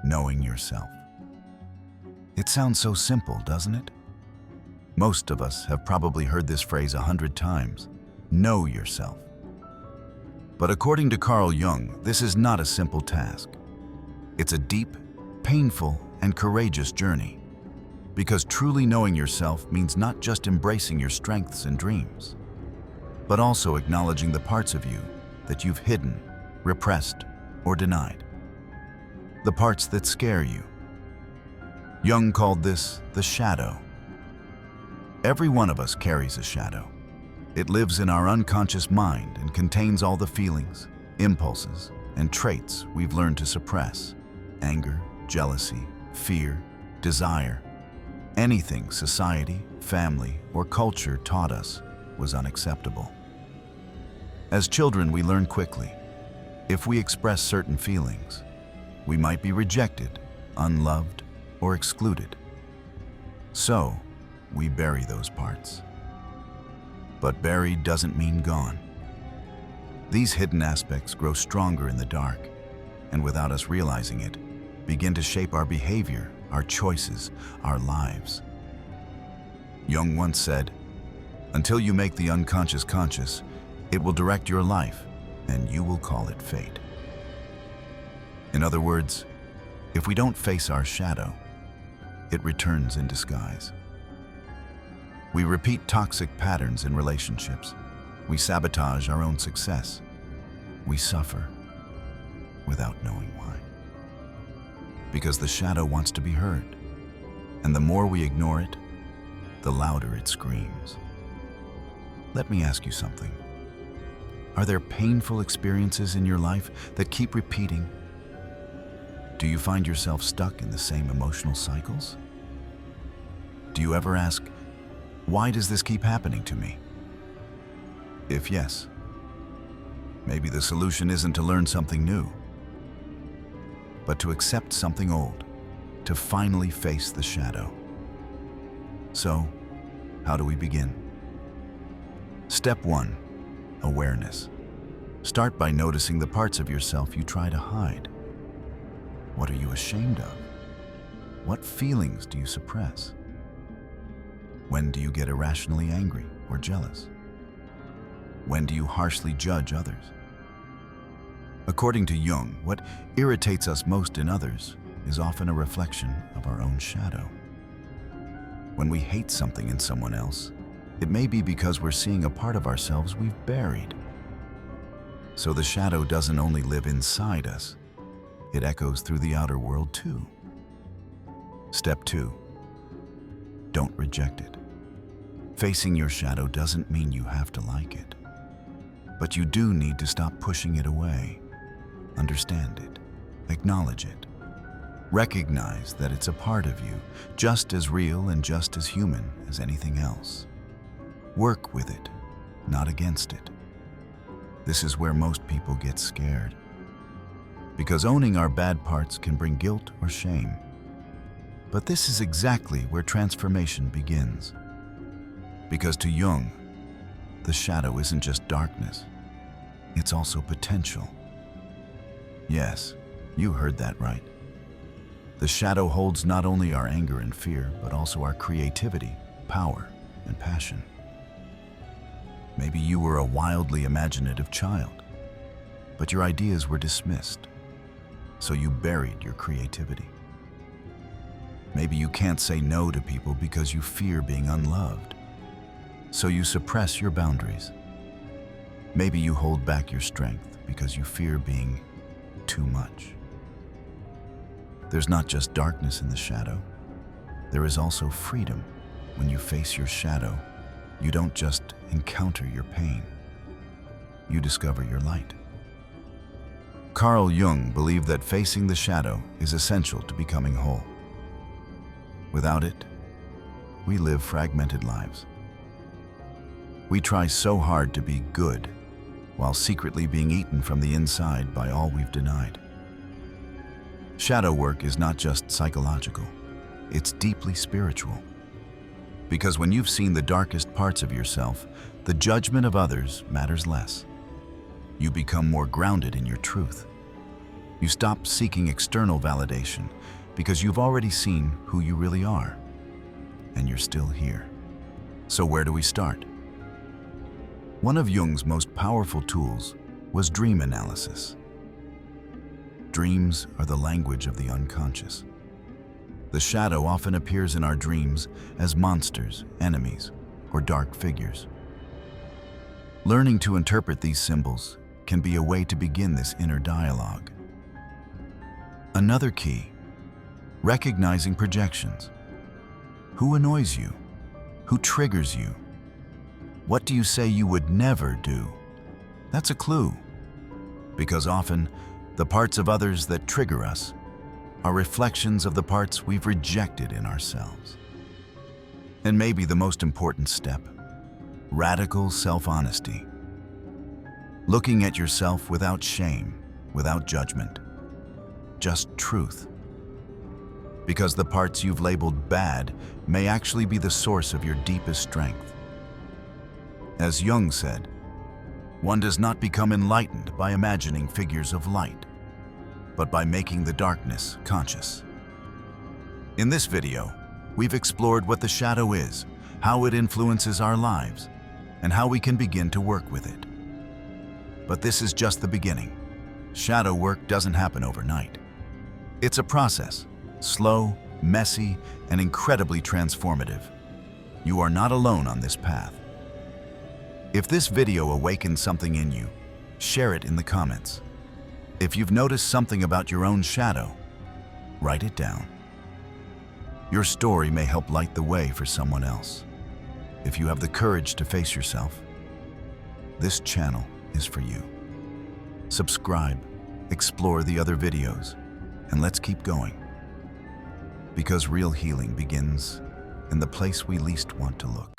knowing yourself. It sounds so simple, doesn't it? Most of us have probably heard this phrase 100 times, know yourself. But according to Carl Jung, this is not a simple task. It's a deep, painful, and courageous journey. Because truly knowing yourself means not just embracing your strengths and dreams, but also acknowledging the parts of you that you've hidden, repressed, or denied. The parts that scare you. Jung called this the shadow. Every one of us carries a shadow. It lives in our unconscious mind and contains all the feelings, impulses, and traits we've learned to suppress. Anger, jealousy, fear, desire. Anything society, family, or culture taught us was unacceptable. As children, we learn quickly. If we express certain feelings, we might be rejected, unloved, or excluded. So, we bury those parts. But buried doesn't mean gone. These hidden aspects grow stronger in the dark, and without us realizing it, begin to shape our behavior, our choices, our lives. Jung once said, "Until you make the unconscious conscious, it will direct your life, and you will call it fate." In other words, if we don't face our shadow, it returns in disguise. We repeat toxic patterns in relationships. We sabotage our own success. We suffer without knowing why. Because the shadow wants to be heard, and the more we ignore it, the louder it screams. Let me ask you something. Are there painful experiences in your life that keep repeating? Do you find yourself stuck in the same emotional cycles? Do you ever ask, why does this keep happening to me? If yes, maybe the solution isn't to learn something new, but to accept something old, to finally face the shadow. So, how do we begin? Step 1, awareness. Start by noticing the parts of yourself you try to hide. What are you ashamed of? What feelings do you suppress? When do you get irrationally angry or jealous? When do you harshly judge others? According to Jung, what irritates us most in others is often a reflection of our own shadow. When we hate something in someone else, it may be because we're seeing a part of ourselves we've buried. So the shadow doesn't only live inside us, it echoes through the outer world too. Step 2, don't reject it. Facing your shadow doesn't mean you have to like it, but you do need to stop pushing it away. Understand it, acknowledge it. Recognize that it's a part of you, just as real and just as human as anything else. Work with it, not against it. This is where most people get scared, because owning our bad parts can bring guilt or shame. But this is exactly where transformation begins. Because to Jung, the shadow isn't just darkness, it's also potential. Yes, you heard that right. The shadow holds not only our anger and fear, but also our creativity, power, and passion. Maybe you were a wildly imaginative child, but your ideas were dismissed, so you buried your creativity. Maybe you can't say no to people because you fear being unloved, so you suppress your boundaries. Maybe you hold back your strength because you fear being too much. There's not just darkness in the shadow. There is also freedom. When you face your shadow, you don't just encounter your pain. You discover your light. Carl Jung believed that facing the shadow is essential to becoming whole. Without it, we live fragmented lives. We try so hard to be good, while secretly being eaten from the inside by all we've denied. Shadow work is not just psychological, it's deeply spiritual. Because when you've seen the darkest parts of yourself, the judgment of others matters less. You become more grounded in your truth. You stop seeking external validation because you've already seen who you really are, and you're still here. So where do we start? One of Jung's most powerful tools was dream analysis. Dreams are the language of the unconscious. The shadow often appears in our dreams as monsters, enemies, or dark figures. Learning to interpret these symbols can be a way to begin this inner dialogue. Another key: recognizing projections. Who annoys you? Who triggers you? What do you say you would never do? That's a clue, because often the parts of others that trigger us are reflections of the parts we've rejected in ourselves. And maybe the most important step: radical self-honesty. Looking at yourself without shame, without judgment, just truth. Because the parts you've labeled bad may actually be the source of your deepest strength. As Jung said, one does not become enlightened by imagining figures of light, but by making the darkness conscious. In this video, we've explored what the shadow is, how it influences our lives, and how we can begin to work with it. But this is just the beginning. Shadow work doesn't happen overnight. It's a process, slow, messy, and incredibly transformative. You are not alone on this path. If this video awakens something in you, share it in the comments. If you've noticed something about your own shadow, write it down. Your story may help light the way for someone else. If you have the courage to face yourself, this channel is for you. Subscribe, explore the other videos, and let's keep going. Because real healing begins in the place we least want to look.